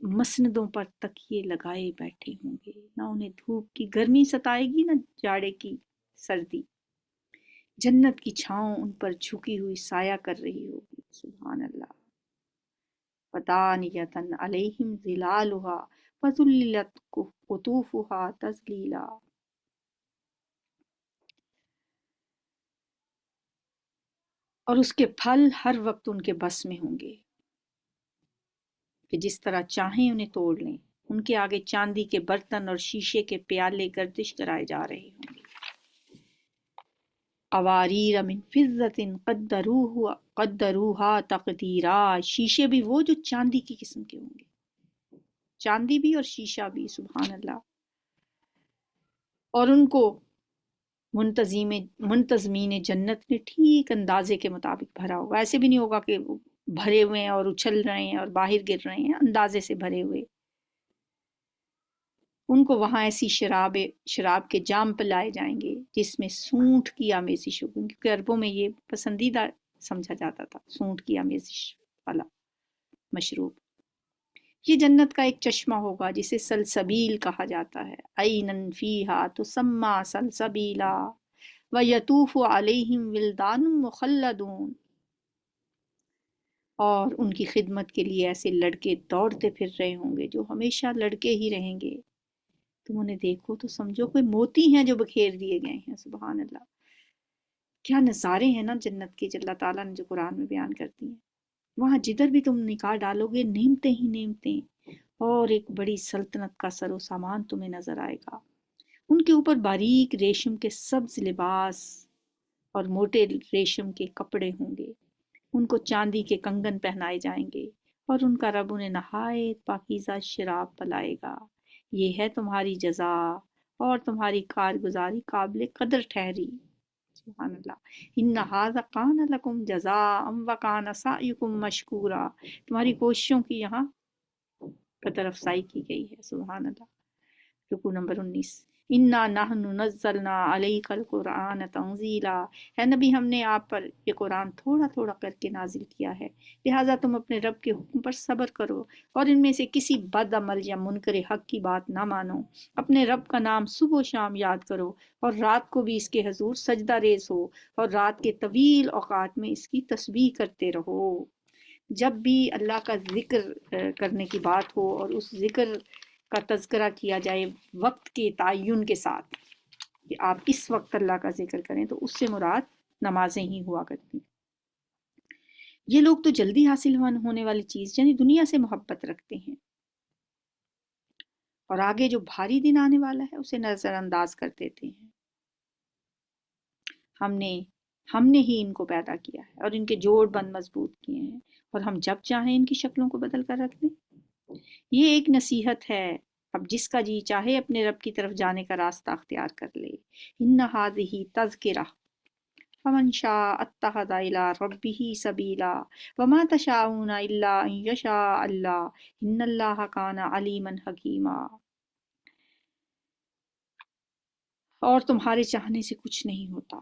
S1: مسندوں پر تکیے لگائے بیٹھے ہوں گے، نہ انہیں دھوپ کی گرمی ستائے گی نہ جاڑے کی سردی، جنت کی چھاؤں ان پر جھکی ہوئی سایہ کر رہی ہوگی۔ سبحان اللہ۔ ودانیۃ علیہم ظلالھا وذللت قطوفھا تذلیلا۔ اور اس کے پھل ہر وقت ان کے بس میں ہوں گے کہ جس طرح چاہیں انہیں توڑ لیں۔ ان کے آگے چاندی کے برتن اور شیشے کے پیالے گردش کرائے جا رہے ہوں گے۔ قواریر من فضۃ قدروہا تقدیرا، شیشے بھی وہ جو چاندی کی قسم کے ہوں گے، چاندی بھی اور شیشہ بھی، سبحان اللہ۔ اور ان کو منتظمین جنت نے ٹھیک اندازے کے مطابق بھرا ہوگا، ایسے بھی نہیں ہوگا کہ بھرے ہوئے ہیں اور اچھل رہے ہیں اور باہر گر رہے ہیں، اندازے سے بھرے ہوئے۔ ان کو وہاں ایسی شراب کے جام پلائے جائیں گے جس میں سونٹ کی آمیزش ہوگی، کیونکہ عربوں میں یہ پسندیدہ سمجھا جاتا تھا، سونٹ کی آمیزش والا مشروب۔ یہ جنت کا ایک چشمہ ہوگا جسے سلسبیل کہا جاتا ہے۔ عینن فیہا تسمی سلسبیلا ویطوف علیہم ولدان مخلدون۔ اور ان کی خدمت کے لیے ایسے لڑکے دوڑتے پھر رہے ہوں گے جو ہمیشہ لڑکے ہی رہیں گے۔ تم انہیں دیکھو تو سمجھو کوئی موتی ہیں جو بکھیر دیے گئے ہیں۔ سبحان اللہ۔ کیا نظارے ہیں نا جنت کے، جو اللہ تعالیٰ نے جو قرآن میں بیان کرتی ہیں۔ وہاں جدھر بھی تم نگاہ ڈالو گے نعمتیں ہی نعمتیں، اور ایک بڑی سلطنت کا سر و سامان تمہیں نظر آئے گا۔ ان کے اوپر باریک ریشم کے سبز لباس اور موٹے ریشم کے کپڑے ہوں گے۔ ان کو چاندی کے کنگن پہنائے جائیں گے، اور ان کا رب انہیں نہایت پاکیزہ شراب پلائے گا۔ یہ ہے تمہاری جزا، اور تمہاری کارگزاری قابل قدر ٹھہری۔ سبحان اللہ۔ ان ھذا کان لکم جزاء وکان سعیکم مشکورا۔ تمہاری کوششوں کی یہاں قدر افزائی کی گئی ہے۔ سبحان اللہ۔ رکوع نمبر 19۔ انا نحن نزلنا علیک القرآن تنزیلا۔ ہے نبی، ہم نے آپ پر یہ قرآن تھوڑا تھوڑا کر کے نازل کیا ہے، لہٰذا تم اپنے رب کے حکم پر صبر کرو، اور ان میں سے کسی بد عمل یا منکر حق کی بات نہ مانو۔ اپنے رب کا نام صبح و شام یاد کرو، اور رات کو بھی اس کے حضور سجدہ ریز ہو، اور رات کے طویل اوقات میں اس کی تسبیح کرتے رہو۔ جب بھی اللہ کا ذکر کرنے کی بات ہو اور اس ذکر کا تذکرہ کیا جائے وقت کے تعین کے ساتھ کہ آپ اس وقت اللہ کا ذکر کریں، تو اس سے مراد نمازیں ہی ہوا کرتی۔ یہ لوگ تو جلدی حاصل ہونے والی چیز یعنی دنیا سے محبت رکھتے ہیں، اور آگے جو بھاری دن آنے والا ہے اسے نظر انداز کر دیتے ہیں۔ ہم نے ہی ان کو پیدا کیا ہے اور ان کے جوڑ بند مضبوط کیے ہیں، اور ہم جب چاہیں ان کی شکلوں کو بدل کر رکھ دیں۔ یہ ایک نصیحت ہے، اب جس کا جی چاہے اپنے رب کی طرف جانے کا راستہ اختیار کر لے۔ ان ھذہ تذکرہ فمن شاء اتخذ الی ربہ سبیلا وما تشاءون الا ان یشاء اللہ ان اللہ کان علیما حکیما۔ اور تمہارے چاہنے سے کچھ نہیں ہوتا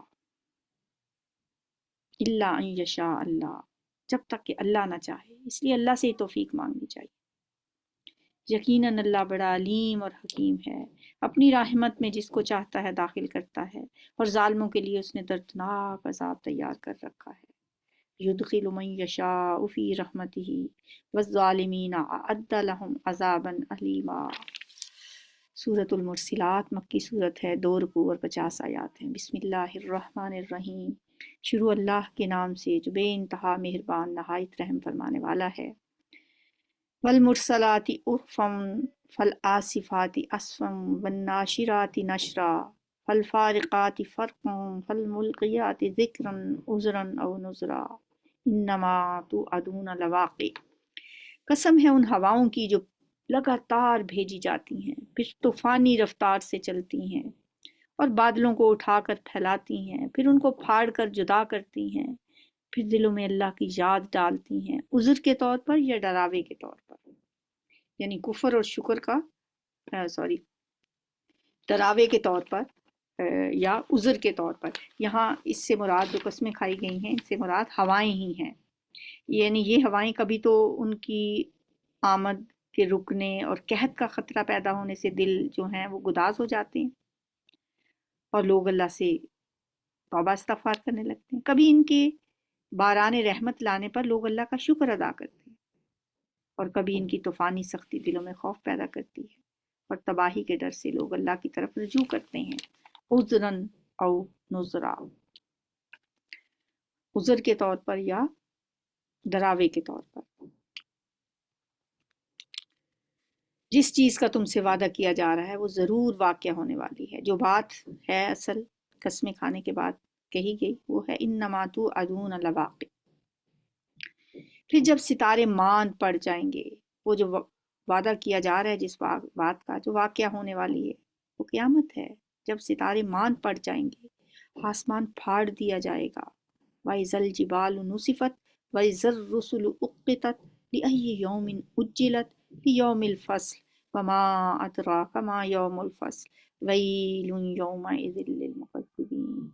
S1: الا ان یشاء اللہ، جب تک کہ اللہ نہ چاہے، اس لیے اللہ سے ہی توفیق مانگنی چاہیے۔ یقیناً اللہ بڑا علیم اور حکیم ہے، اپنی رحمت میں جس کو چاہتا ہے داخل کرتا ہے، اور ظالموں کے لیے اس نے دردناک عذاب تیار کر رکھا ہے۔ یدخل من یشاء فی رحمتہ والظالمین اعد لہم عذابا علیما۔ سورۃ المرسلات مکی صورت ہے، 2 رکوع اور 50 آیات ہیں۔ بسم اللہ الرحمن الرحیم۔ شروع اللہ کے نام سے جو بے انتہا مہربان نہایت رحم فرمانے والا ہے۔ والمرسلات عرفا فالعاصفات عصفا والناشرات نشرا فالفارقات فرقا فالملقیات ذکرا عذرا او نذرا انما توعدون لواقع۔ قسم ہے ان ہواؤں کی جو لگاتار بھیجی جاتی ہیں، پھر طوفانی رفتار سے چلتی ہیں، اور بادلوں کو اٹھا کر پھیلاتی ہیں، پھر ان کو پھاڑ کر جدا کرتی ہیں، پھر دلوں میں اللہ کی یاد ڈالتی ہیں، عذر کے طور پر یا ڈراوے کے طور پر، یعنی کفر اور شکر کا ڈراوے کے طور پر یا عذر کے طور پر۔ یہاں اس سے مراد جو قسمیں کھائی گئی ہیں، اس سے مراد ہوائیں ہی ہیں، یعنی یہ ہوائیں کبھی تو ان کی آمد کے رکنے اور قحط کا خطرہ پیدا ہونے سے دل جو ہیں وہ گداز ہو جاتے ہیں اور لوگ اللہ سے توبہ استغفار کرنے لگتے ہیں۔ کبھی ان کے باران رحمت لانے پر لوگ اللہ کا شکر ادا کرتے ہیں اور کبھی ان کی طوفانی سختی دلوں میں خوف پیدا کرتی ہے اور تباہی کے ڈر سے لوگ اللہ کی طرف رجوع کرتے ہیں، عذراً او نذرا، عذر کے طور پر یا ڈراوے کے طور پر۔ جس چیز کا تم سے وعدہ کیا جا رہا ہے وہ ضرور واقع ہونے والی ہے۔ جو بات ہے اصل قسمیں کھانے کے بعد کہی گئی وہ ہے انما توعدون لواقع۔ پھر جب ستارے ماند پڑ جائیں گے، وہ جو وعدہ کیا جا رہا ہے جس بات کا جو واقعہ ہونے والی ہے وہ قیامت ہے۔ جب ستارے ماند پڑ جائیں گے، آسمان پھاڑ دیا جائے گا، وَإِذَا الْجِبَالُ نُسِفَتْ وَإِذَا الرُّسُلُ أُقِّتَتْ لِأَيِّ يَوْمٍ أُجِّلَتْ لِيَوْمِ الْفَصْلِ وَمَا أَدْرَاكَ مَا يَوْمُ الْفَصْلِ وَيْلٌ يَوْمَئِذٍ لِّلْمُكَذِّبِينَ۔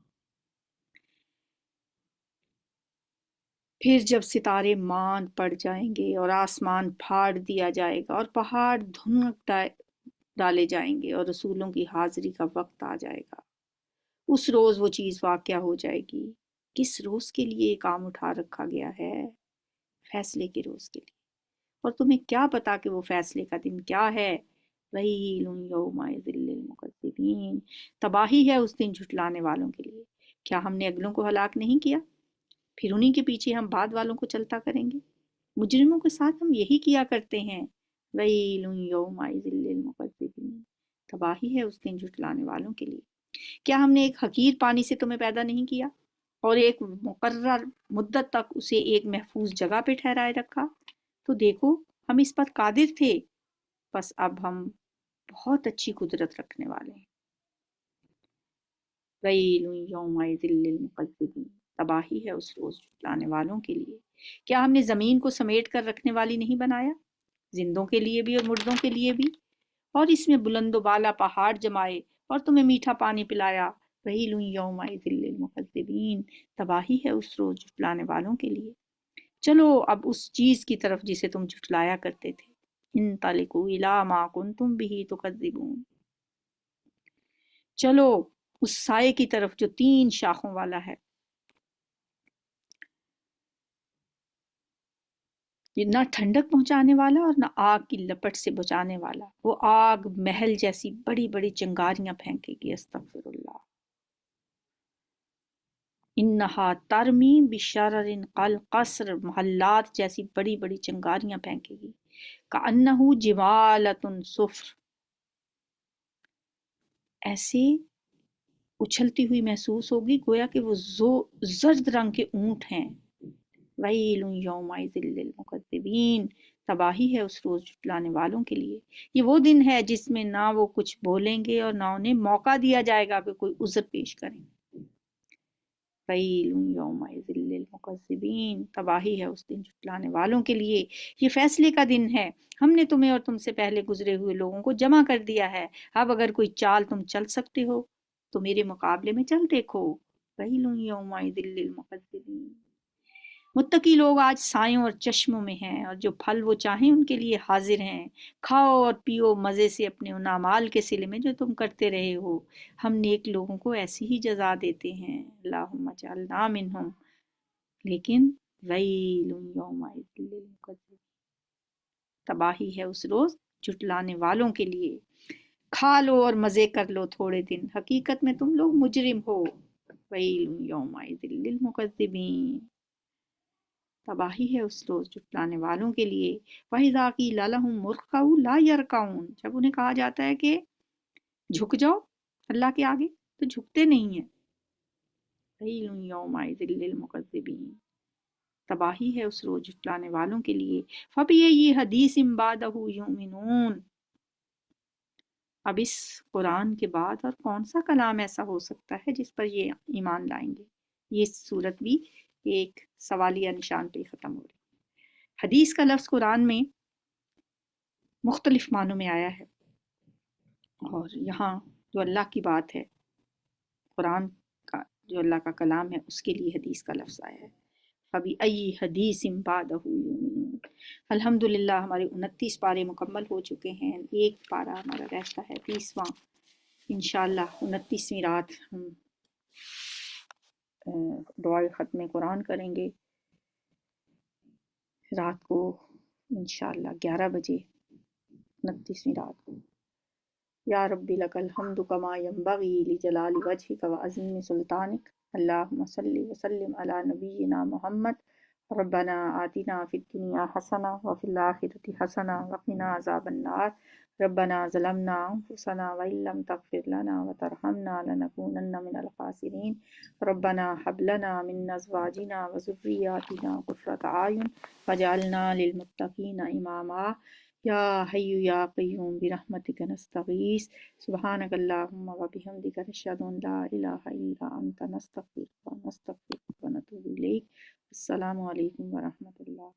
S1: پھر جب ستارے ماند پڑ جائیں گے اور آسمان پھاڑ دیا جائے گا اور پہاڑ دھنک ڈالے جائیں گے اور رسولوں کی حاضری کا وقت آ جائے گا، اس روز وہ چیز واقعہ ہو جائے گی۔ کس روز کے لیے یہ کام اٹھا رکھا گیا ہے؟ فیصلے کے روز کے لیے۔ اور تمہیں کیا پتا کہ وہ فیصلے کا دن کیا ہے؟ وَيْلٌ يَوْمَئِذٍ لِّلْمُكَذِّبِينَ۔ تباہی ہے اس دن جھٹلانے والوں کے لیے۔ کیا ہم نے اگلوں کو ہلاک نہیں کیا؟ پھر انہی کے پیچھے ہم بعد والوں کو چلتا کریں گے۔ مجرموں کے ساتھ ہم یہی کیا کرتے ہیں۔ وَيْلٌ يَوْمَئِذٍ لِّلْمُكَذِّبِينَ۔ تباہی ہے اس دن جھٹلانے والوں کے لیے۔ کیا ہم نے ایک حقیر پانی سے تمہیں پیدا نہیں کیا اور ایک مقرر مدت تک اسے ایک محفوظ جگہ پہ ٹھہرائے رکھا؟ تو دیکھو ہم اس پر قادر تھے، بس اب ہم بہت اچھی قدرت رکھنے والے ہیں۔ وَيْلٌ يَوْمَئِذٍ لِّلْمُكَذِّبِينَ۔ تباہی ہے اس روز جھٹلانے والوں کے لیے۔ کیا ہم نے زمین کو سمیٹ کر رکھنے والی نہیں بنایا، زندوں کے لیے بھی اور مردوں کے لیے بھی، اور اس میں بلند و بالا پہاڑ جمائے اور تمہیں میٹھا پانی پلایا؟ وَيْلٌ يَوْمَئِذٍ لِّلْمُكَذِّبِينَ۔ تباہی ہے اس روز جھٹلانے والوں کے لیے۔ چلو اب اس چیز کی طرف جسے تم جھٹلایا کرتے تھے۔ انطلقوا إِلَىٰ مَا كُنتُم بِهِ تُكَذِّبُونَ۔ چلو اس سائے کی طرف جو 3 شاخوں والا ہے، یہ نہ ٹھنڈک پہنچانے والا اور نہ آگ کی لپٹ سے بچانے والا۔ وہ آگ محل جیسی بڑی بڑی چنگاریاں پھینکے گی۔ استغفر اللہ۔ انہا ترمی بشرر قصر، محلات جیسی بڑی بڑی چنگاریاں پھینکے گی۔ کأنہ جمالۃ صفر، ایسے اچھلتی ہوئی محسوس ہوگی گویا کہ وہ زرد رنگ کے اونٹ ہیں۔ وَيْلٌ يَوْمَئِذٍ لِّلْمُكَذِّبِينَ۔ تباہی ہے اس روز جھٹلانے والوں کے لیے۔ یہ وہ دن ہے جس میں نہ وہ کچھ بولیں گے اور نہ انہیں موقع دیا جائے گا کہ کوئی عذر پیش کریں۔ وَيْلٌ يَوْمَئِذٍ لِّلْمُكَذِّبِينَ۔ تباہی ہے اس دن جھٹلانے والوں کے لیے۔ یہ فیصلے کا دن ہے۔ ہم نے تمہیں اور تم سے پہلے گزرے ہوئے لوگوں کو جمع کر دیا ہے۔ اب اگر کوئی چال تم چل سکتے ہو تو میرے مقابلے میں چل دیکھو۔ وَيْلٌ يَوْمَئِذٍ لِّلْمُكَذِّبِينَ۔ متقی لوگ آج سایوں اور چشموں میں ہیں، اور جو پھل وہ چاہیں ان کے لیے حاضر ہیں۔ کھاؤ اور پیو مزے سے اپنے ان اعمال کے صلے میں جو تم کرتے رہے ہو۔ ہم نیک لوگوں کو ایسی ہی جزا دیتے ہیں۔ اللہم اجعلنا منہم۔ لیکن ویل یومئذ للمکذبین۔ تباہی ہے اس روز جھٹلانے والوں کے لیے۔ کھا لو اور مزے کر لو تھوڑے دن، حقیقت میں تم لوگ مجرم ہو۔ ویل یومئذ للمکذبین۔ تباہی ہے اس روز جھٹلانے والوں کے لیے۔ وَإِذَا قِيلَ لَهُمُ ارْكَعُوا لَا يَرْكَعُونَ۔ جب انہیں کہا جاتا ہے کہ جھک جاؤ اللہ کے آگے تو جھکتے نہیں ہیں۔ وَيْلٌ يَوْمَئِذٍ لِّلْمُكَذِّبِينَ۔ تباہی ہے اس روز جھٹلانے والوں کے لیے۔ فَبِأَيِّ حَدِيثٍ بَعْدَهُ يُؤْمِنُونَ۔ اب اس قرآن کے بعد اور کون سا کلام ایسا ہو سکتا ہے جس پر یہ ایمان لائیں گے؟ یہ صورت بھی ایک سوالیہ نشان پہ ختم ہو رہی۔ حدیث کا لفظ قرآن میں مختلف معنوں میں آیا ہے، اور یہاں جو اللہ کی بات ہے، قرآن کا جو اللہ کا کلام ہے، اس کے لیے حدیث کا لفظ آیا ہے۔ فَبِأَيِّ حَدِيثٍ بَعْدَهُ يُؤْمِنُونَ۔ الحمدللہ ہمارے 29 پارے مکمل ہو چکے ہیں، ایک پارہ ہمارا رہتا ہے 30واں۔ انشاءاللہ 29ویں رات ہم دعائے ختم قرآن کریں گے، رات کو انشاءاللہ 11 بجے 29ویں رات کو۔ یا ربی لک الحمد کما ینبغی لجلال وجہک وعظیم سلطانک، اللہم صلی وسلم علی نبینا محمد۔ ربنا آتنا فی الدنیا حسنہ وفی الآخرۃ حسنہ وقنا عذاب النار۔ ربنا ظلمنا انفسنا وان لم تغفر لنا وترحمنا لنکونن من الخاسرین۔ ربنا هب لنا من ازواجنا وذریاتنا قرۃ اعین واجعلنا للمتقین اماما۔ یا حی یا قیوم برحمتک نستغیث، سبحانک اللہم وبحمدک نشہد ان لا الہ الا انت نستغفرک ونتوب الیک۔ السلام علیکم ورحمۃ اللہ۔